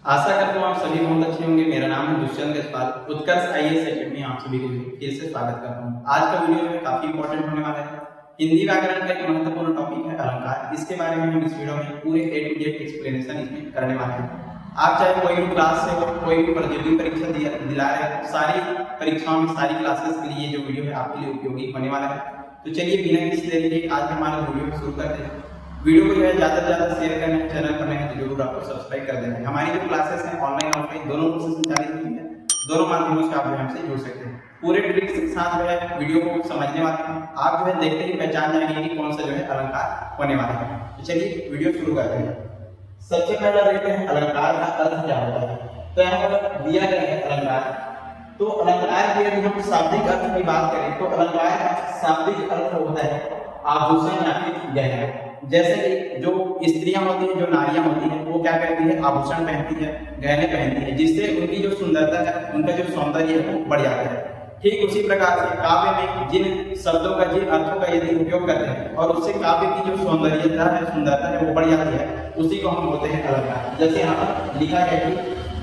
आशा करता हूँ आप सभी बहुत अच्छे होंगे। मेरा नाम है दुष्यंत जसपाल। उत्कर्ष आईएएस एकेडमी आप सभी को फिर से स्वागत करता हूँ। आज का वीडियो जो है काफी इंपॉर्टेंट होने वाला है। हिंदी व्याकरण का एक महत्वपूर्ण टॉपिक है अलंकार। इसके बारे में हम इस वीडियो में पूरे ए टू जेड एक्सप्लेनेशन इसमें करने वाले हैं। आप चाहे कोई भी क्लास से हो, कोई भी प्रतियोगी परीक्षा दिला रहे हो, सारी परीक्षाओं में सारी क्लासेस के लिए ये जो वीडियो है आपके लिए उपयोगी होने वाला है। तो चलिए बिना किसी देरी के आज हमारा वीडियो शुरू करते हैं। वीडियो को जो है ज़्यादा से ज़्यादा शेयर करना है, चैनल पर नए हैं तो जरूर आपको सब्सक्राइब कर देना है। हमारी जो क्लासेस हैं ऑनलाइन ऑफलाइन दोनों रूप से संचालित होती है, दोनों माध्यमों से आप जो हमसे जुड़ सकते हैं। पूरे ट्रिक्स के साथ जो है वीडियो को समझने वाले हैं। आप जो है देखते ही पहचान जाएंगे कि कौन सा जो है अलंकार होने वाला है। तो चलिए वीडियो शुरू करते हैं। सबसे पहला देखते हैं अलंकार का अर्थ क्या होता है। तो यहाँ पर दिया गया है अलंकार। तो अलंकार की यदि हम शाब्दिक अर्थ की बात करें तो अलंकार का शाब्दिक अर्थ होता है आभूषण या फिर गहना। जैसे कि जो स्त्रियां होती हैं, जो नारियां होती हैं, वो क्या करती है, आभूषण पहनती है, गहने पहनती है, जिससे उनकी जो सुंदरता है, उनका जो सौंदर्य है वो बढ़ जाता है। ठीक उसी प्रकार से काव्य में जिन शब्दों का, जिन अर्थों का यदि उपयोग करते हैं और उससे काव्य की जो सौंदर्यता है, सुंदरता है वो बढ़ जाती है, उसी को हम बोलते हैं अलंकार। जैसे यहाँ पर लिखा है कि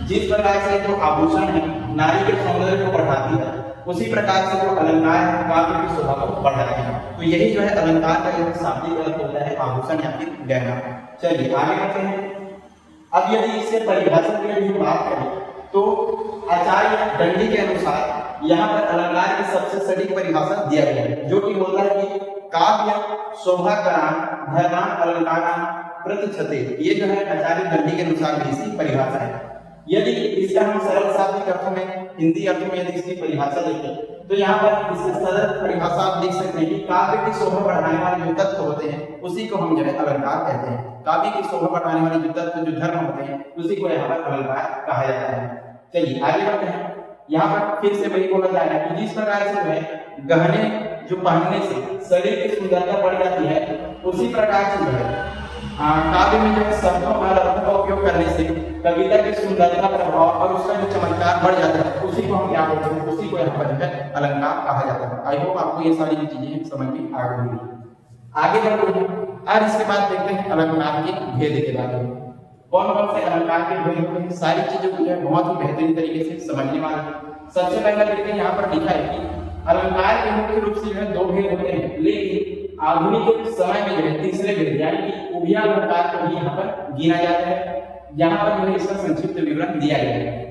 जिस प्रकार से जो आभूषण है नारी के सौंदर्य को बढ़ाती है, उसी प्रकार से जो अलंकार है काव्य की शोभा को बढ़ाती है। तो यही जो है अलंकार का एक शाब्दिक अर्थ होता है आभूषण या फिर गहना। चलिए आगे बढ़ते हैं। अब यदि इससे परिभाषा की यदि बात करें तो आचार्य दंडी के अनुसार यहाँ पर अलंकार की सबसे सटीक परिभाषा दिया गया है, जो कि बोलता है कि काव्य शोभाकरान धर्मान अलंकारान प्रतिछते। ये जो है आचार्य दंडी के अनुसार भी इसकी परिभाषा है। यदि इसका हम सरल शाब्दिक अर्थों में, हिंदी अर्थों में यदि इसकी परिभाषा देखें तो यहाँ पर इससे सरल परिभाषा आप देख सकते हैं कि काव्य की शोभा बढ़ाने वाले जो तत्व होते हैं उसी को हम जो है अलंकार कहते हैं। काव्य की शोभा बढ़ाने वाले जो तत्व, जो धर्म होते हैं, उसी को यहाँ पर अलंकार कहा जाता है। चलिए आगे बढ़ते हैं। यहाँ पर फिर से वही बोला जा रहा है कि जिस प्रकार से जो है गहने जो पहनने से शरीर की सुंदरता बढ़ जाती है, उसी प्रकार से जो है काव्य में जो शब्दों और अर्थों का उपयोग करने से कविता की सुंदरता, प्रभाव और उसका जो चमत्कार बढ़ जाता है, उसी को हम क्या बोलते हैं, उसी को यहाँ पर जो है अलंकार कहा जाता है। आई होप आपको ये सारी चीजें समझ में आ गई होंगी। आगे बढ़ते हैं और इसके बाद देखते हैं अलंकार के भेद के बारे में। कौन कौन से अलंकार के भेद होते हैं, सारी चीजों को जो है बहुत ही बेहतरीन तरीके से समझने वाले हैं। सबसे पहला देखते हैं, यहाँ पर लिखा है कि अलंकार के मुख्य रूप से जो है दो भेद होते हैं, लेकिन आधुनिक समय में जो है तीसरे भेद यानी कि उभय अलंकार को भी यहाँ पर गिना जाता है। यहाँ पर जो है इसका संक्षिप्त विवरण दिया गया है।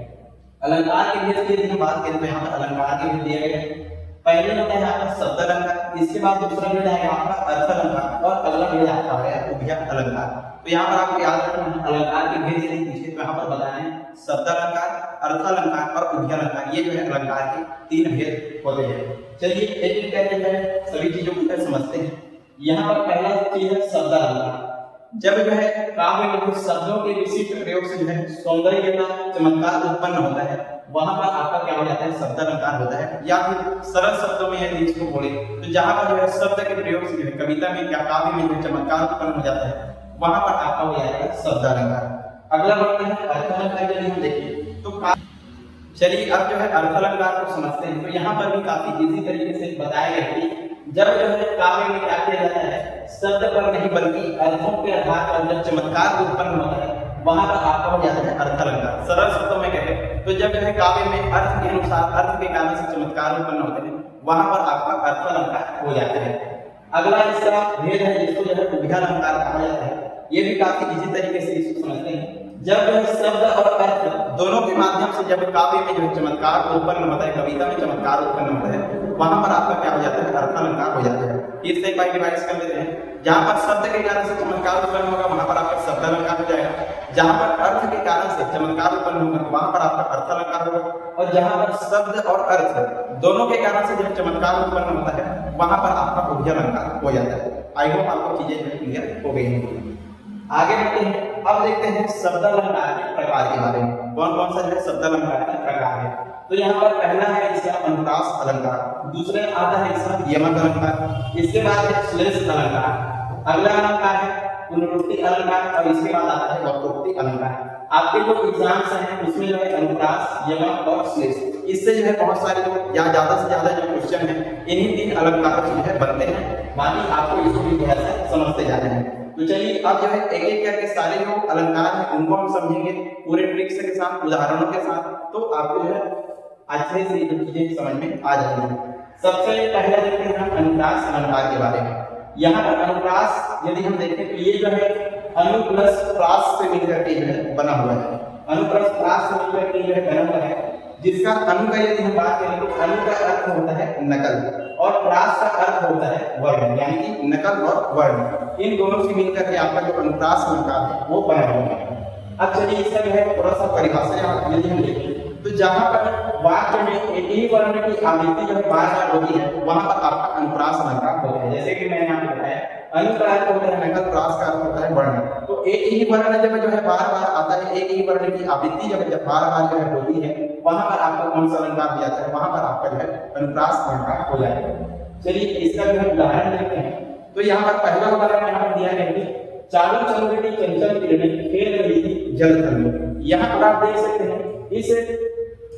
अलंकार के भेद की यदि हम बात करें तो यहाँ पर अलंकार के भेद दिया गया है। पहले होता है यहाँ पर शब्द अलंकार, इसके बाद दूसरा भेद है यहाँ पर अर्थ अलंकार और अगला भेद आपका है उभय अलंकार। तो यहाँ पर आपको याद रखना है अलंकार के भेद यदि पूछे तो यहाँ पर बताना है शब्द अलंकार, अर्थ अलंकार और उभय अलंकार। ये जो है अलंकार के तीन भेद होते हैं। चलिए एक एक करके जो है सभी चीजों को समझते हैं। यहाँ पर पहला चीज है शब्द अलंकार। जब जो है काव्य में शब्दों के विशिष्ट प्रयोग से जो है सौंदर्य का चमत्कार उत्पन्न होता है, वहां पर आपका क्या हो जाता है, शब्द अलंकार होता है। या फिर सरल शब्दों में यदि इसको बोले तो जहां पर जो है शब्द के प्रयोग से जो है कविता में या काव्य में जो चमत्कार उत्पन्न हो जाता है, वहां पर आपका हो जाएगा शब्द अलंकार। अगला बढ़ते हैं अर्थ अलंकार। यदि हम देखें तो चलिए अब जो है अर्थ अलंकार को समझते हैं। तो यहाँ पर भी काफी इजी तरीके से बताया गया कि जब जो है काव्य में क्या किया जाता है, शब्द पर नहीं बल्कि अर्थों के आधार पर जब चमत्कार उत्पन्न होता है, वहां पर आपका हो जाता है अर्थ अलंकार। सरल शब्दों में कहें तो जब जो है काव्य में अर्थ के अनुसार, अर्थ के कारण से चमत्कार उत्पन्न होते हैं, वहां पर आपका अर्थ अलंकार हो जाता है। अगला इसका भेद है जिसको जो है उभय अलंकार कहा जाता है। ये भी काफी इजी तरीके से इसको समझते हैं। जब जो है शब्द और अर्थ दोनों के माध्यम से जब काव्य में जो है चमत्कार उत्पन्न होता है, कविता में चमत्कार उत्पन्न होता है, वहां पर आपका क्या हो जाता है, अर्थ अलंकार हो जाता है। फिर से एक बार रिवाइज कर लेते हैं। जहां पर शब्द के कारण से चमत्कार उत्पन्न होगा वहां पर आपका शब्द अलंकार हो जाएगा। जहां पर अर्थ के कारण से चमत्कार उत्पन्न होगा वहां पर आपका अर्थ अलंकार होगा। और जहां पर शब्द और अर्थ दोनों के कारण से जब चमत्कार उत्पन्न होता है, वहां पर आपका उभय अलंकार हो जाता है। आई होप आपको चीजें क्लियर हो गई होंगी। आगे बढ़ते हैं। अब देखते हैं शब्द अलंकार के प्रकार के बारे में। कौन कौन सा जो है शब्द अलंकार का प्रकार है। तो यहाँ पर पहला है इसका अनुप्रास अलंकार, दूसरे आता है इसका यमक अलंकार, इसके बाद है श्लेष अलंकार, अगला अलंकार है पुनरुक्ति अलंकार और इसके बाद आता है वक्रोक्ति अलंकार। आपके जो एग्जाम्स हैं उसमें जो है अनुप्रास, यमक और श्लेष, इससे जो है बहुत सारे जो या ज्यादा से ज्यादा जो क्वेश्चन है इन्हीं तीन अलंकारों से जो है बनते हैं। बाकी आपको इसको भी थोड़ा सा समझते जाना है। तो चलिए अब जो है एक एक करके सारे जो अलंकार हैं उनको हम समझेंगे पूरे ट्रिक्स के साथ, उदाहरणों के साथ, तो आपको जो है अच्छे से ये चीजें समझ में आ जाएंगी। सबसे पहले देखते हैं हम अनुप्रास अलंकार के बारे में। यहाँ पर अनुप्रास यदि हम देखें तो ये जो है अनु प्लस प्रास से मिलकर के जो है बना हुआ है। अनु प्लस प्रास से मिलकर के जो है बना हुआ है, जिसका अनु का यदि हम बात करें तो अनु का अर्थ होता है नकल और प्रास का अर्थ होता है वर्ण, यानी कि नकल और वर्ण। इन दोनों से मिलकर के आपका जो अनुप्रास अलंकार है वो बना हुआ है। अब चलिए इसका जो है थोड़ा सा परिभाषा यदि हम देखें तो जहाँ पर वाक्य में एक ही वर्ण की आवृत्ति जो है बार बार होती है वहां पर आपका अनुप्रास अलंकार होता है। जैसे कि मैंने आपको बताया अनु का अर्थ होता है नकल, प्रास का अर्थ होता है वर्ण। तो एक ही वर्ण जब जो है बार बार आता है, एक ही वर्ण की आवृत्ति जब बार बार जो है होती है वहां पर आपका कौन सा अलंकार दिया जाता है, वहां पर आपका जो है अनुप्रास अलंकार हो जाएगा। चलिए इसका जो है उदाहरण देखते हैं। तो यहाँ पर पहला उदाहरण यहाँ पर दिया गया है, चालू चंद्र की चंचल किरणें खेल रही थी जल थल में। यहाँ पर आप देख सकते हैं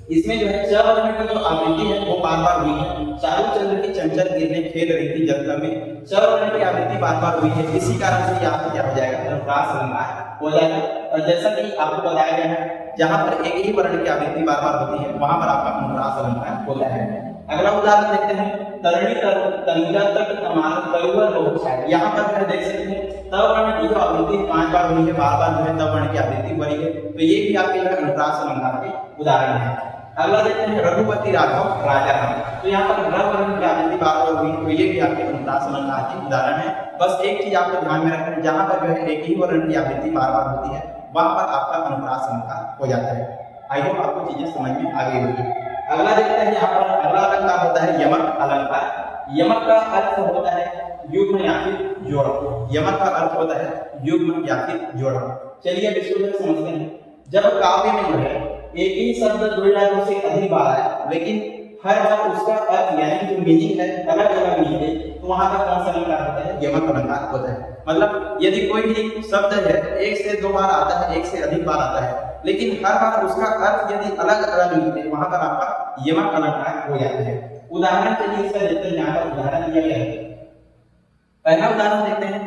इसमें जो है च वर्ण की जो आवृत्ति है वो बार बार हुई है। चालू चंद्र की चंचल किरणें खेल रही थी जल थल में, च वर्ण की आवृत्ति बार बार हुई है, इसी कारण से यहाँ पर क्या हो जाएगा, अनुप्रास अलंकार हो जाएगा। और जैसा कि आपको बताया गया है जहाँ पर एक ही वर्ण की आवृत्ति बार बार होती है वहां पर आपका अनुप्रास अलंकार होता है। अगला उदाहरण देखते हैं, तरणी तनुजा तक तमाल तरुवर बहुत छाया। यहाँ पर देख सकते हैं त वर्ण की जो आवृत्ति 5 बार हुई है, बार बार जो है त वर्ण की आवृत्ति बनी है, तो ये भी आपके जो है अनुप्रास अलंकार के उदाहरण है। अगला देखते हैं, रघुपति राघव राजा राम। तो यहाँ पर र वर्ण की आवृत्ति बार बार हुई, तो ये भी आपके अनुप्रास अलंकार के उदाहरण है। बस एक चीज आपको ध्यान में रखना है, जहाँ पर जो है एक ही वर्ण की आवृत्ति बार बार होती है वहां पर आपका अनुप्रास अलंकार हो जाता है। आई होप आपको चीजें समझ में आ गई होगी। अगला देखते हैं, यहाँ पर अगला अलंकार होता है यमक अलंकार। यमक का अर्थ होता है युग्म या फिर जोड़ा। यमक का अर्थ होता है युग्म या फिर जोड़ा। चलिए अब इसको समझते हैं। जब काव्य में जो है एक ही शब्द 2 या 2 से अधिक बार आए लेकिन हर बार उसका अर्थ यानी कि जो मीनिंग है अलग अलग निकले, तो वहां पर कौन सा अलंकार होता है, यमक अलंकार होता है। मतलब यदि कोई भी शब्द है 1 से 2 बार आता है, 1 से अधिक बार आता है, लेकिन हर बार उसका अर्थ यदि अलग अलग निकले वहां पर आपका यमक अलंकार हो जाता है। उदाहरण के लिए इसका देखते हैं, यहाँ पर उदाहरण दिया गया है। पहला उदाहरण देखते हैं,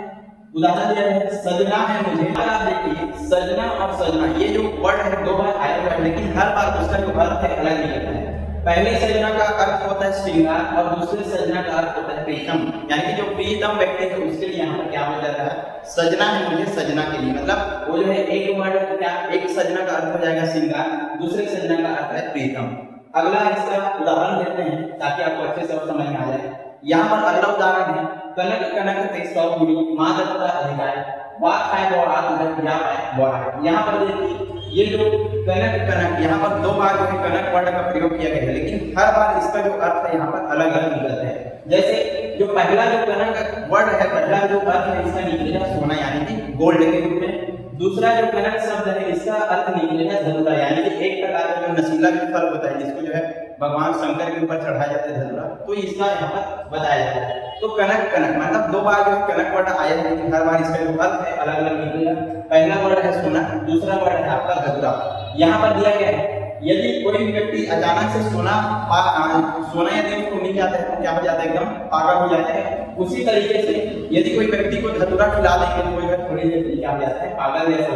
उदाहरण दिया है सजना है मुझे। आप देखिए सजना और सजना ये जो वर्ड है 2 बार आया हुआ है, लेकिन हर बार उसका जो अर्थ है अलग निकलता है। पहले सजना का अर्थ होता है श्रृंगार और दूसरे सजना का अर्थ होता है प्रीतम, यानी कि जो प्रीतम व्यक्ति है उसके लिए यहाँ पर क्या हो जाता है, सजना है मुझे सजना के लिए। मतलब वो जो है एक वर्ड क्या, एक सजना का अर्थ हो जाएगा श्रृंगार, दूसरे सजना का अर्थ है प्रीतम। अगला इसका उदाहरण देखते हैं ताकि आपको अच्छे से समझ में आ जाए। यहाँ पर अगला उदाहरण है, कनक कनक ते सौगुणी माँ दत्ता अधिकारी बात है बोरा उधर या है बोरा। यहाँ पर देखिए ये जो कनक कनक यहाँ पर 2 बार जो है कनक वर्ड का प्रयोग किया गया है, लेकिन हर बार इसका जो अर्थ है यहाँ पर अलग अलग निकलता है। जैसे जो पहला जो कनक वर्ड है, पहला जो अर्थ है इसका निकलेगा सोना यानी कि गोल्ड के रूप में। दूसरा जो कनक शब्द है इसका अर्थ निकलेगा धतूरा, यानी कि एक प्रकार का जो नशीला जो फल होता है जिसको जो है भगवान शंकर के ऊपर चढ़ाया जाता है धतूरा, तो इसका यहाँ पर बताया जाता है। तो कनक कनक मतलब 2 बार जो है कनक वर्ड आया है, लेकिन हर बार इसका जो अर्थ है अलग अलग निकलेगा। पहला वर्ड है सोना, दूसरा वर्ड है आपका धतूरा। यहाँ पर दिया गया है यदि कोई व्यक्ति अचानक से सोना यदि उसको मिल जाता है तो क्या हो जाता है, एकदम पागल हो जाता है। उसी तरीके से यदि कोई व्यक्ति को धतूरा खिला देंगे तो कोई थोड़ी देर के लिए क्या हो जाता है, पागल जैसा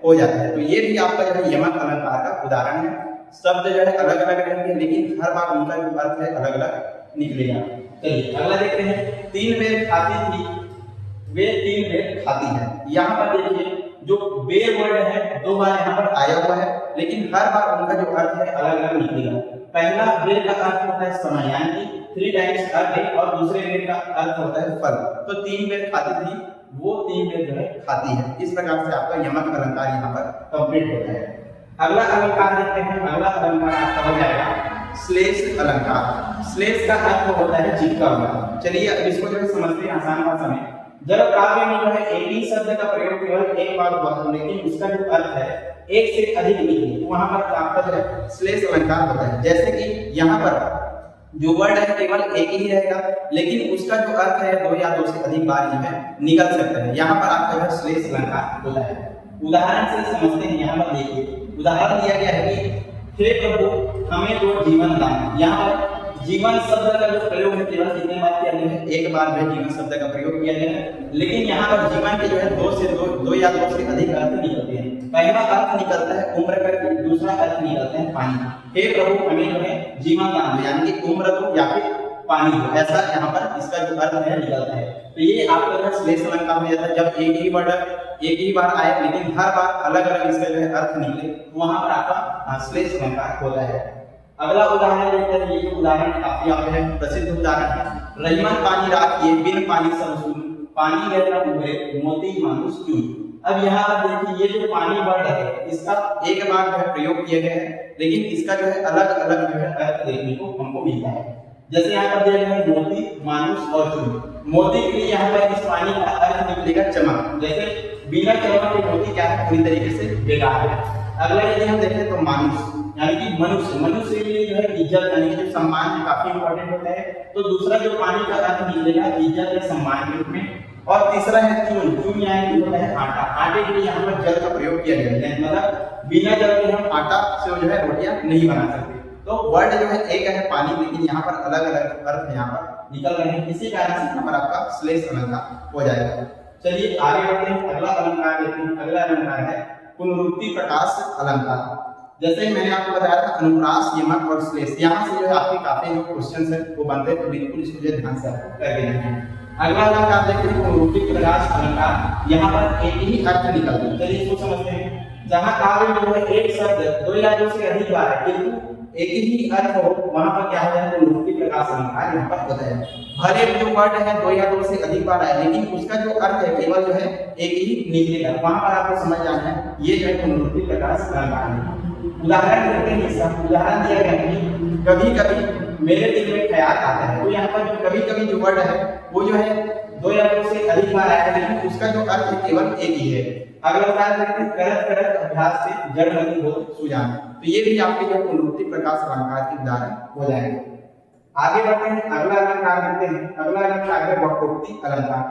हो जाता है। तो ये भी आपका जो है यमक अलंकार का उदाहरण है। शब्द जो है अलग अलग रहेंगे लेकिन हर बार उनका जो अर्थ है अलग अलग निकलेगा। चलिए अगला देखते हैं, 3 बेर खाती थी वे 3 बेर खाती है। यहाँ पर देखिए जो बेर वर्ड है 2 बार यहाँ पर आया हुआ है, लेकिन हर बार उनका जो अर्थ है अलग अलग निकलेगा। पहला बेर का अर्थ होता है समय, यानी कि 3 टाइम्स अर्थ है, और दूसरे बेर का अर्थ होता है फल। तो 3 बेर खाती थी, वो 3 बेर जो है खाती है। इस प्रकार से आपका यमक अलंकार यहाँ पर कंप्लीट होता है। अगला अलंकार देखते हैं। अगला अलंकार आपका हो जाएगा श्लेष अलंकार। श्लेष का अर्थ होता है चिपका हुआ। चलिए अब इसको जो है समझते हैं आसान भाषा में। जब काव्य में जो है एक ही शब्द का प्रयोग केवल एक बार हुआ है, लेकिन उसका जो अर्थ है 1 से अधिक निकले, तो वहां पर आपका जो है श्लेष अलंकार होता है। जैसे कि यहाँ पर जो वर्ड है केवल एक ही रहेगा, लेकिन उसका जो अर्थ है 2 या 2 से अधिक बार जो है निकल सकता है। यहाँ पर आपका जो है श्लेष अलंकार होता है। उदाहरण से समझते हैं। यहाँ पर देखिए उदाहरण दिया गया है कि हे प्रभु हमें तो जीवन दान। यहाँ पर जीवन शब्द का जो प्रयोग है केवल कितने बार किया गया है, एक बार में जीवन शब्द का प्रयोग किया गया है। लेकिन यहाँ पर जीवन के जो है दो या दो से अधिक अर्थ निकलते हैं। पहला अर्थ निकलता है उम्र का, दूसरा अर्थ निकलता है पानी। हे प्रभु हमें जो है जीवन दान दो, यानी कि उम्र दो या फिर पानी दो, ऐसा यहाँ पर इसका जो अर्थ है निकलता है। तो ये आपका जो है श्लेष अलंकार हो जाता है। जब एक ही वर्ड एक ही बार आए लेकिन हर बार अलग अलग इसका जो है अर्थ निकले, तो वहां पर आपका श्लेष अलंकार होता है। अगला उदाहरण देखते हैं। ये उदाहरण काफी आप है प्रसिद्ध उदाहरण है। रहीमन पानी राखिए बिन पानी सब सून, पानी गहरा उभरे मोती मानुष चून। अब यहाँ पर देखिए ये जो पानी वर्ड है इसका एक बार जो है प्रयोग किया गया है, लेकिन इसका जो है अलग अलग जो है अर्थ देखने को हमको मिलता है। जैसे यहाँ पर दिया गया है मोती मानुष और चून। मोती के लिए यहाँ पर इस पानी का अर्थ निकलेगा चमक, जैसे बिना चमक के मोती क्या है पूरी तरीके से बेकार है। अगला यदि हम देखें तो मानुष यानी कि मनुष्य, मनुष्य के लिए जो है इज्जत यानी कि जो सम्मान है काफी इंपॉर्टेंट होता है। तो दूसरा जो पानी का अर्थ निकलेगा इज्जत या सम्मान के रूप में। और तीसरा है चून, चून यानी कि होता है आटा। आटे के लिए यहाँ पर जल का प्रयोग किया गया है, मतलब बिना जल के हम आटा से जो है रोटियां नहीं बना सकते। तो वर्ड जो है एक है पानी, लेकिन यहाँ पर अलग अलग अर्थ यहाँ पर निकल रहे हैं। इसी कारण से यहाँ पर आपका श्लेष अलंकार हो जाएगा। चलिए आगे बढ़ते हैं, अगला अलंकार देखते हैं। अगला अलंकार है पुनरुक्ति प्रकाश अलंकार। जैसे मैंने आपको बताया था अनुप्रास, यमक और श्लेष, यहाँ से जो है आपके काफी जो क्वेश्चंस है वो बनते हैं, तो बिल्कुल इसको जो ध्यान से करके देखें। अगला अलंकार देखते हैं पुनरुक्ति प्रकाश अलंकार। यहाँ पर एक ही अर्थ निकलता है। चलिए इसको समझते हैं। जहाँ काव्य में जो है एक शब्द दो या दो से अधिक बार है किंतु एक ही अर्थ हो, वहां पर क्या हो जाए पुनरुक्ति प्रकाश अलंकार यहाँ पर होता है। भले जो वर्ड है दो या दो से अधिक बार आए, लेकिन उसका जो अर्थ है केवल जो है एक ही निकलेगा, वहां पर आपको समझ जाना है ये जो है पुनरुक्ति प्रकाश अलंकार है। उदाहरण देते हैं इसका। उदाहरण दिया गया है कभी कभी मेरे दिल में ख्याल आता है। तो यहाँ पर जो कभी कभी जो वर्ड है वो जो है दो या दो से अधिक बार आया है, लेकिन उसका जो अर्थ है केवल एक ही है। अगला उदाहरण देखते हैं करत करत अभ्यास से जड़ नहीं हो सुजान। तो ये भी आपके जो पुनरुक्ति प्रकाश अलंकार के उदाहरण हो जाएंगे। आगे बढ़ते हैं, अगला अलंकार देखते हैं। अगला अलंकार है वक्रोक्ति अलंकार,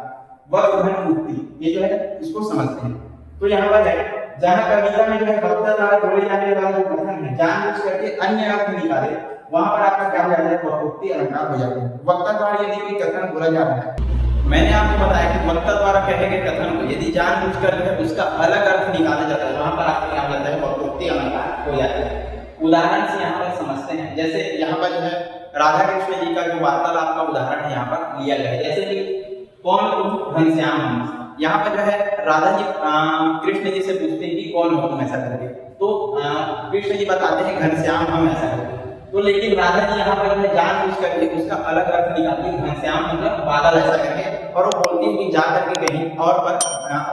वक्र उक्ति। ये जो है इसको समझते हैं। तो यहाँ पर है जहाँ कविता में जो है वक्ता द्वारा जोड़े जाने वाला जो कथन है जानबूझ करके अन्य अर्थ निकाले, वहां पर आपका क्या हो जाता है वक्रोक्ति अलंकार हो जाता है। वक्ता द्वारा यदि कोई कथन बोला जा रहा है, मैंने आपको बताया कि वक्ता द्वारा कहे गए कथन को यदि जानबूझकर जो है उसका अलग अर्थ निकाला जाता है, वहां पर आपको क्या होता है वक्रोक्ति अलंकार हो जाता है। उदाहरण से यहाँ पर समझते हैं। जैसे यहाँ पर जो है राधा कृष्ण जी का जो वार्तालाप का उदाहरण है यहाँ पर लिया गया है। जैसे कि कौन तुम घनश्याम, यहाँ पर जो है राधा जी कृष्ण जी से पूछते हैं कि कौन हो तुम ऐसा करके, तो कृष्ण जी बताते हैं घनश्याम हम ऐसा करके। तो लेकिन राधा जी यहाँ पर जो है जानबूझ करके उसका अलग अर्थ निकालती है, घनश्याम मतलब बादल ऐसा करके, और वो बोलती है कि जा करके कहीं और पर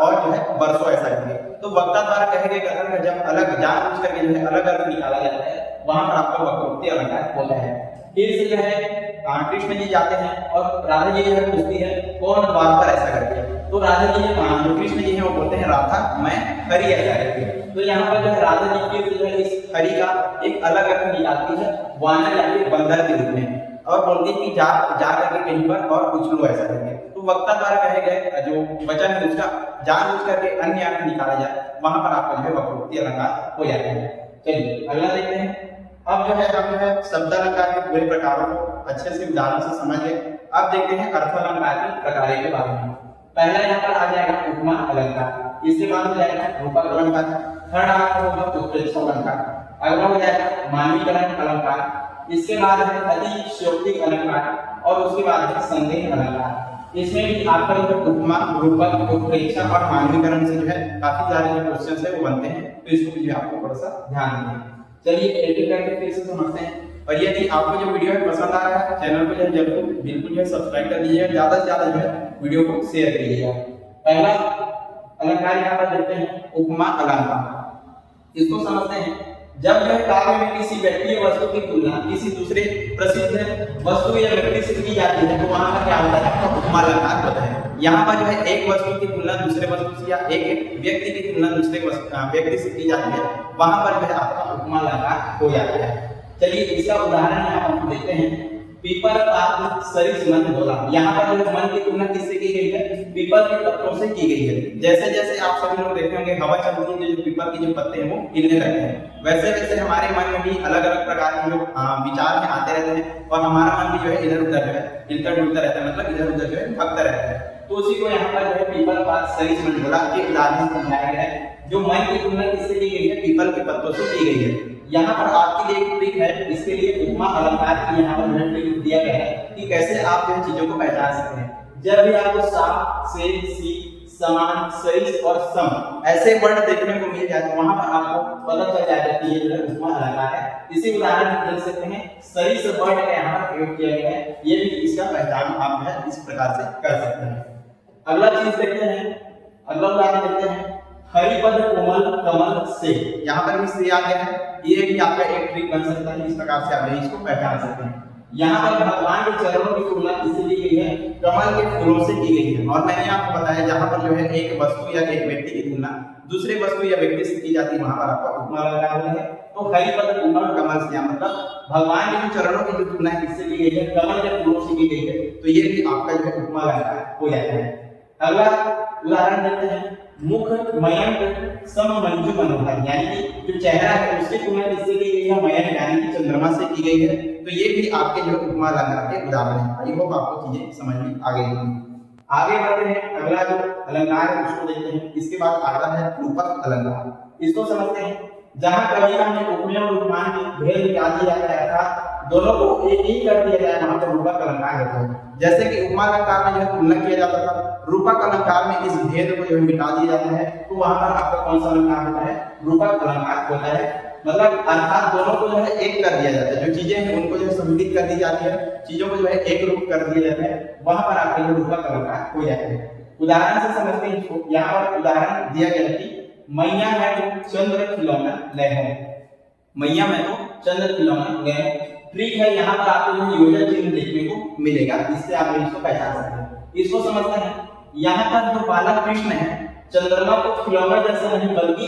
और जो है बरसों ऐसा करके। तो वक्ता द्वारा कहे गए कथन का जब अलग जानबूझ करके जो है अलग अर्थ निकाला जाता है, वहां पर आपका वक्रोक्ति अलंकार होता है। फिर से जो है कृष्ण जी जाते हैं और राधा जी जो है पूछती है कौन द्वार पर ऐसा करके। तो राधा जी जो कृष्ण जी है वो बोलते हैं राधा मैं हरि ऐसा करके। तो यहाँ पर जो है राधा जी फिर जो है इस हरि का एक अलग अर्थ निकालती है वानर या फिर बंदर के रूप में, और बोलती है कि जा करके कहीं पर और पूछ लो ऐसा करके। तो वक्ता द्वारा कहे गए जो वचन है उसका जानबूझ करके अन्य अर्थ निकाला जाए, वहां पर आपका जो है वक्रोक्ति अलंकार हो जाता है। चलिए अगला देखते हैं। अब जो है हम जो है शब्द अलंकार के पूरे प्रकारों को अच्छे से उदाहरण से समझ गए। अब देखते हैं अर्थ अलंकार के प्रकार के बारे में। पहला यहाँ पर आ जाएगा उपमा अलंकार, इसके बाद हो जाएगा रूपक अलंकार, थर्ड आपका होगा उत्प्रेक्षक अलंकार, अगला हो जाएगा मानवीकरण अलंकार, इसके बाद है अतिशयोक्ति अलंकार, और उसके बाद है संदेह अलंकार। इसमें भी आपका जो उपमा रूपक उत्प्रेक्षक और मानवीकरण से जो है काफी सारे जो क्वेश्चन है वो बनते हैं, तो इसको भी आपको थोड़ा सा ध्यान देना। चलिए एडिट करके फिर से समझते हैं। और यदि आपको जो वीडियो पसंद आ रहा है चैनल को जो जरूर बिल्कुल जो है सब्सक्राइब कर दीजिएगा, ज्यादा से ज्यादा जो है वीडियो को शेयर करिएगा। पहला अलंकार यहाँ पर देखते हैं उपमा अलंकार। इसको समझते हैं। जब जो है काव्य में किसी व्यक्ति या वस्तु की तुलना किसी दूसरे प्रसिद्ध वस्तु या व्यक्ति से की जाती है, तो वहां पर क्या होता है आपका उपमा अलंकार होता है। यहाँ पर जो है एक वस्तु की तुलना दूसरे वस्तु से या एक व्यक्ति की तुलना दूसरे व्यक्ति से की जाती है, वहां पर जो है आपका उपमा अलंकार हो जाता है। चलिए इसका उदाहरण यहाँ हम देखते हैं। पीपल पात सरिस मन बोला। यहाँ पर जो मन की तुलना किससे की गई है? पीपल के पत्तों से की गई है। जैसे जैसे आप सभी लोग देखे होंगे हवा चल रही है, जो पीपल के जो पत्ते हैं वो हिलने लगते हैं, वैसे वैसे हमारे मन में भी अलग अलग प्रकार के जो विचार में आते रहते हैं और हमारा मन भी जो है इधर उधर जो है हिलता डुलता रहता है, मतलब इधर उधर जो है भगता रहता है। तो उसी को यहाँ पर जो है पीपल पात सरिस मन बोला के उदाहरण से समझाया गया है। जो मन की तुलना किससे की गई है? पीपल के पत्तों से की गई है। यहाँ पर आपके लिए एक ट्रिक है, इसके लिए उपमा अलंकार की यहाँ पर ट्रिक दिया गया है कि कैसे आप इन चीजों को पहचान सकते हैं। जब भी आपको सा, से, सी, समान, सरिस और सम ऐसे वर्ड देखने को मिल जाए तो वहां पर आपको पता चल जाएगा कि ये जो है उपमा अलंकार है। इसी उदाहरण में देख सकते हैं सरिस वर्ड का यहाँ पर प्रयोग किया गया है, ये भी इसका पहचान आप है इस प्रकार से कर सकते हैं। अगला चीज देखते हैं, अगला उदाहरण देखते हैं हरिपद कोमल कमल से। यहाँ पर भी से आ गया है, ये भी आपका एक ट्रिक बन सकता है, इस प्रकार से आप इसको पहचान सकते हैं। यहाँ पर भगवान के चरणों की तुलना किससे की गई है? कमल के फूलों से की गई है। और मैंने आपको बताया जहाँ पर जो है एक वस्तु या एक व्यक्ति की तुलना दूसरे वस्तु या व्यक्ति से की जाती है, वहां पर आपका उपमा अलंकार है। तो हरिपद कोमल कमल से मतलब भगवान के चरणों की जो तुलना किससे की गई है? कमल के फूलों से की गई है। तो ये भी आपका जो है उपमा अलंकार हो जाता है। अगला उदाहरण देखते हैं मुख मयंक सम मंजू मनोहर, यानी कि जो चेहरा है उसकी तुलना किससे की गई है? मयंक यानी कि चंद्रमा से की गई है। तो ये भी आपके जो उपमा अलंकार के उदाहरण है। आई होप आपको चीजें समझ में आ गई होंगी। आगे बढ़ते हैं, अगला जो अलंकार है उसको देखते हैं। इसके बाद आता है रूपक अलंकार। इसको समझते हैं। जहां कविता में उपमेय और उपमान की भेद निकाल दिया जाता है, अर्थात दोनों को एक ही कर दिया जाए, वहां पर रूपक अलंकार होता है। जैसे कि उपमा अलंकार में जो है तुलना किया जाता था, रूपक अलंकार में इस भेद को जो है मिटा दिया जाता है। तो वहां पर आपका कौन सा अलंकार होता है? रूपक अलंकार होता है। मतलब अर्थात दोनों को जो है एक कर दिया जाता है, जो चीजें हैं उनको जो है सम्मिलित कर दी जाती है, चीजों को जो है एक रूप कर दिया जाता है, वहां पर आपका जो रूपक अलंकार हो जाता है। उदाहरण से समझते हैं। यहाँ पर उदाहरण दिया गया है कि मैया में तो चंद्र खिलौना लय, मैया में तो चंद्र खिलौना लय। ट्रिक है, यहाँ पर आपको जो योजक चिन्ह देखने को मिलेगा, इससे आप इसको पहचान सकते हैं। इसको समझते हैं। यहाँ पर जो बालक कृष्ण है चंद्रमा को खिलौना जैसा नहीं बल्कि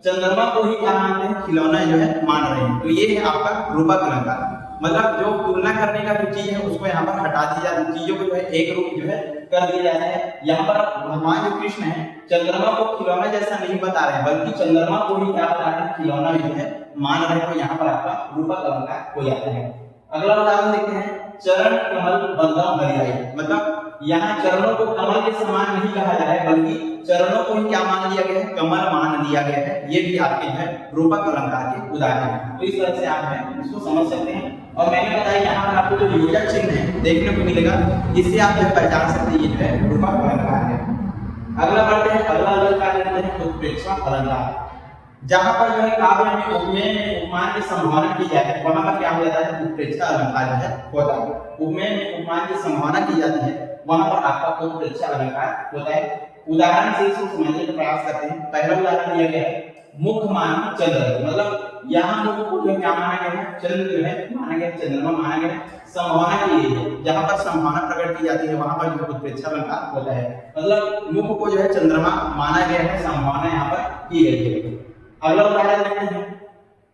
चंद्रमा को ही क्या मानते हैं? खिलौना जो है मान रहे हैं। तो ये है आपका रूपक अलंकार। मतलब जो तुलना करने का जो चीज है उसको यहाँ पर हटा दी जाती है, चीजों को जो है एक रूप जो है कर दिया जाता है। यहाँ पर भगवान जो कृष्ण है चंद्रमा को खिलौना जैसा नहीं बता रहे हैं, बल्कि चंद्रमा को ही क्या बता रहे हैं? खिलौना जो है मान रहे हैं। तो यहाँ पर आपका रूपक अलंकार हो जाता है। अगला उदाहरण देखते हैं चरण कमल बंदम हरियाई। मतलब यहाँ चरणों को कमल के समान नहीं कहा जा रहा है, बल्कि चरणों को ही क्या मान लिया गया है? कमल मान लिया गया है। ये भी आपके जो है रूपक अलंकार के उदाहरण हैं। तो इस तरह से आप है इसको समझ सकते हैं। और मैंने बताया यहाँ पर आपको जो योजक चिन्ह है देखने को मिलेगा, इससे आप जो पहचान सकते हैं ये जो है रूपक अलंकार है। अगला बढ़ते हैं, अगला अलंकार लेते हैं उत्प्रेक्षा अलंकार। जहां पर जो है काव्य में उपमेय में उपमान की संभावना की जाती है, वहां पर क्या हो जाता है? उत्प्रेक्षा अलंकार जो है होता है। उपमेय में उपमान की संभावना की जाती है, वहां पर आपका उत्प्रेक्षा अलंकार होता है। उदाहरण से इसको समझने का प्रयास करते हैं। पहला उदाहरण दिया गया है मुख मान चंद्र, मतलब यहाँ मुख को जो क्या माना गया है? चंद्र जो है माना गया, चंद्रमा माना गया। संभावना की गई है, जहां पर संभावना प्रकट की जाती है वहां पर जो उत्प्रेक्षा अलंकार होता है। मतलब मुख को जो है चंद्रमा माना गया है, संभावना यहाँ पर की गई है। अगला उदाहरण देखते हैं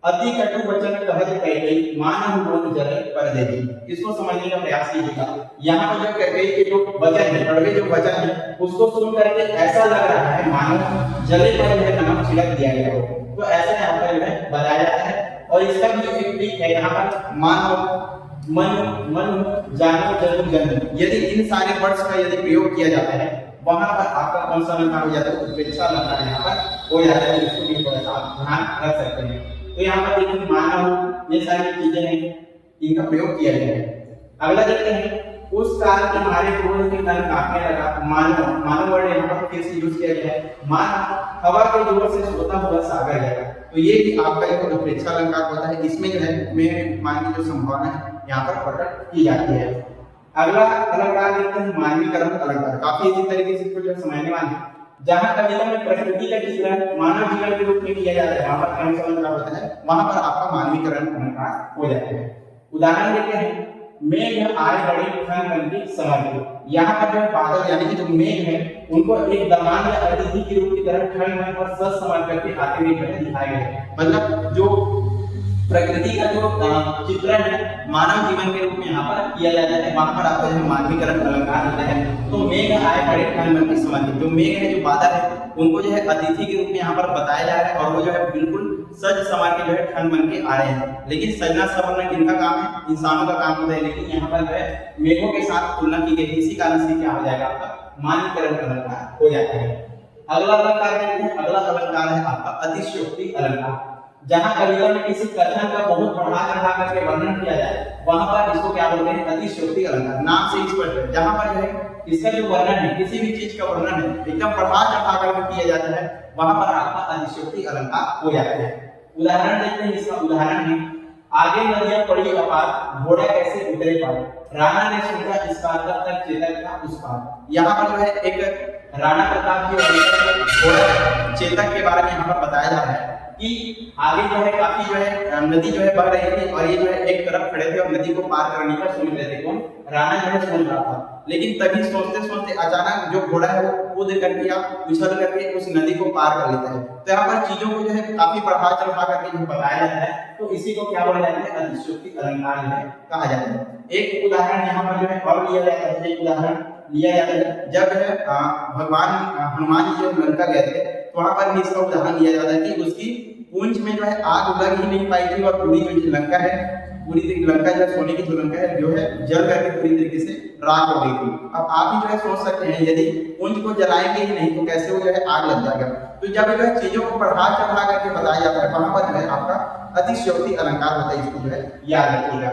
अति कटु वचन कहत कैकेयी मानहु मन जरे परदेही। इसको समझने का प्रयास कीजिएगा। यहाँ पर जो कैकेयी के जो वचन है, कड़वे जो वचन है, उसको सुन करके ऐसा लग रहा है मानो जले पर जो है नमक छिड़क दिया गया हो। तो ऐसे यहाँ पर जो है बताया जाता है। और इसका भी एक ट्रिक है, यहाँ पर मानो मन मन जानो जन्म जन्म, यदि इन सारे वर्ड्स का यदि प्रयोग किया जाता है वहां पर आपका कौन सा अलंकार हो जाता है? उत्प्रेक्षा अलंकार यहाँ पर हो जाता है। इसको भी थोड़ा सा आप ध्यान रख सकते हैं। तो यहाँ पर देखिए माना हो, ये सारी चीजें हैं, इनका प्रयोग किया गया है। अगला देखते हैं उस काल के हमारे क्रोध के तन कांपने लगा। मानो वर्ड यहाँ पर फिर से यूज किया गया है। मान हवा के जोर से सोता हुआ सागर जाएगा। तो ये भी आपका एक उत्प्रेक्षा अलंकार होता है। इसमें जो है में मान की जो संभावना है यहाँ पर प्रकट की जाती है। अगला अलंकार देखते हैं मानवीकरण अलंकार। काफी इसी तरीके से इसको जो समझने वाले हैं। जहां कविता में प्रकृति का चित्रण मानव जीवन के रूप में किया जाता है, वहां पर कौन सा अलंकार होता है? वहां पर आपका मानवीकरण अलंकार हो जाता है। उदाहरण देते हैं मेघ आए बड़े ठन मन की समर के। यहाँ पर जो बादल यानी कि जो मेघ है उनको एक दमान या अतिथि के रूप की तरह ठन मन और सज समर करके आते हुए दिखाए गए। मतलब जो प्रकृति का जो चित्रण है मानव जीवन के रूप में यहाँ पर किया जाता है, वहां पर आपका जो मानवीकरण अलंकार होता है। तो मेघ आए बड़े ठन मन की समर के, जो मेघ है जो बादल है उनको जो है अतिथि के रूप में यहाँ पर बताया जा रहा है और वो जो है बिल्कुल सज संवर के जो है ठन बन के आ रहे हैं। लेकिन सजना संवरना किनका काम है? इंसानों का काम होता है। लेकिन यहाँ पर जो है मेघों के साथ तुलना की गई, इसी कारण से क्या हो जाएगा आपका मानवीकरण अलंकार हो जाता है। अगला अलंकार देखते हैं। अगला अलंकार है आपका अतिशयोक्ति अलंकार। जहां कविता में किसी कथन का बहुत बढ़ा चढ़ा करके वर्णन किया जाए वहां पर इसको क्या बोलते हैं? अतिशयोक्ति अलंकार। नाम से स्पष्ट है, जहां पर जो है इसका जो वर्णन है किसी भी चीज का वर्णन है एकदम बढ़ा चढ़ा कर किया जाता है, वहां पर आपका अतिशयोक्ति अलंकार हो जाता है। उदाहरण देखते हैं। इसका उदाहरण है, आगे नदियां पड़ी अपार, घोड़ा कैसे उतरे पार, राणा ने सोचा इस पार तब तक चेतक था उस पार। यहाँ पर जो है एक राणा प्रताप की घोड़ा चेतक के बारे में यहाँ पर बताया जा रहा है कि आगे जो है काफी जो है नदी जो है बह रही थी और ये जो है एक तरफ खड़े थे और नदी को पार करने का सोच रहे थे। कौन? राणा जो है सोच रहा था। लेकिन तभी सोचते सोचते अचानक जो घोड़ा है वो कूद करके या उछल करके उस नदी को पार कर लेता है। तो यहाँ पर चीजों को जो है काफी बढ़ा चढ़ा करके जो बताया जाता है, तो इसी को क्या बोला जाता है? अतिशयोक्ति अलंकार जो है कहा जाता है। एक उदाहरण यहाँ पर जो है और लिया जाता है। एक उदाहरण लिया जाता है, जब है भगवान हनुमान जी जब लंका गए थे तो वहां पर भी इसका उदाहरण लिया जाता है कि उसकी पूंछ में जो है आग लग ही नहीं पाई थी और पूरी जो लंका है, पूरी लंका जो सोने की जो लंका है जो है जल करके पूरी तरीके से राख हो गई थी। अब आप ही जो है सोच सकते हैं यदि पूंछ को जलाएंगे ही नहीं तो कैसे वो जो है आग लग जाएगा। तो जब जो है चीजों को बढ़ा चढ़ा करके बताया जाता है वहां पर जो है आपका अतिशयोक्ति अलंकार होता है। इसको जो है याद रखिएगा।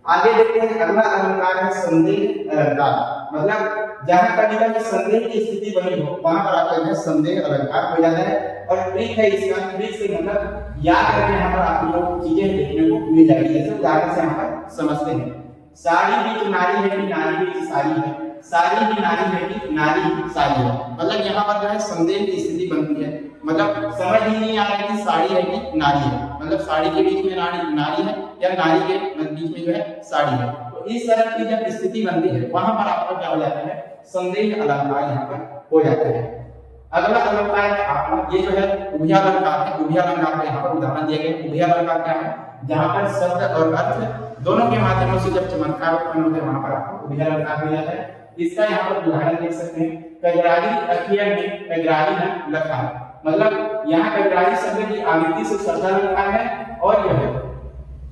आगे देखते हैं। अगला अलंकार है संदेह अलंकार। मतलब जहां कविता में संदेह की स्थिति बनी हो वहां पर आपका जो है संदेह अलंकार हो जाता है। और ट्रिक है इसका, ट्रिक से मतलब याद करके यहाँ पर आपको जो चीजें देखने को मिल जाएगी। जैसे उदाहरण से यहाँ पर समझते हैं, साड़ी बीच नारी है कि नारी बीच साड़ी है, साड़ी ही नारी है कि नारी साड़ी है। मतलब यहाँ पर जो है संदेह की स्थिति बनती है, मतलब समझ ही नहीं आ रहा है कि साड़ी है कि नारी है। मतलब साड़ी के बीच में नारी है या नारी के बीच में जो है साड़ी है। तो इस तरह की जब स्थिति बनती है वहां पर आपका क्या हो जाता है? संदेह अलंकार यहाँ पर हो जाता है। अगला अलंकार है आपका, ये जो है उभयालंकार है। उभयालंकार का यहाँ पर उदाहरण दिया गया। उभयालंकार क्या है? जहाँ पर शब्द और अर्थ दोनों के माध्यमों से जब चमत्कार उत्पन्न होते हैं वहां पर आपको उभयालंकार हो जाता है। इसका यहाँ पर उदाहरण देख सकते हैं, कजरारी अखिया में कजरारी न लखा। मतलब यहाँ कजरारी शब्द की आवृत्ति से शब्द अलंकार है और जो है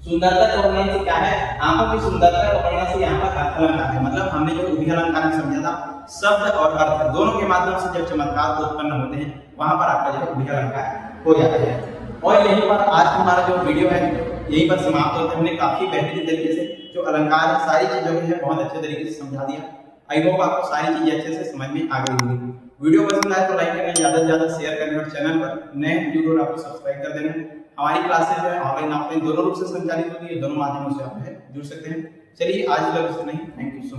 सुंदरता का वर्णन से क्या है? आंखों की सुंदरता का वर्णन से यहाँ पर अर्थ अलंकार है। मतलब हमने जो उभयालंकार में समझा था शब्द और अर्थ दोनों के माध्यम से जब चमत्कार उत्पन्न होते हैं वहां पर आपका जो है उभयालंकार हो जाता है। और यहीं पर आज हमारा जो वीडियो है यहीं पर समाप्त होता है। हमने काफी बेहतरीन तरीके से जो अलंकार है सारी चीजों को है बहुत अच्छे तरीके से समझा दिया। आई होप आपको सारी चीजें अच्छे से समझ में आ गई होगी। वीडियो पसंद आए तो लाइक करना, ज्यादा से ज्यादा शेयर करना और चैनल पर नए जरूर आपको सब्सक्राइब कर देना। हमारी क्लासेस जो है ऑनलाइन ऑफलाइन दोनों रूप से संचालित होती है, दोनों माध्यमों से आप जुड़ सकते हैं। चलिए आज तक इतना ही। Thank you so much.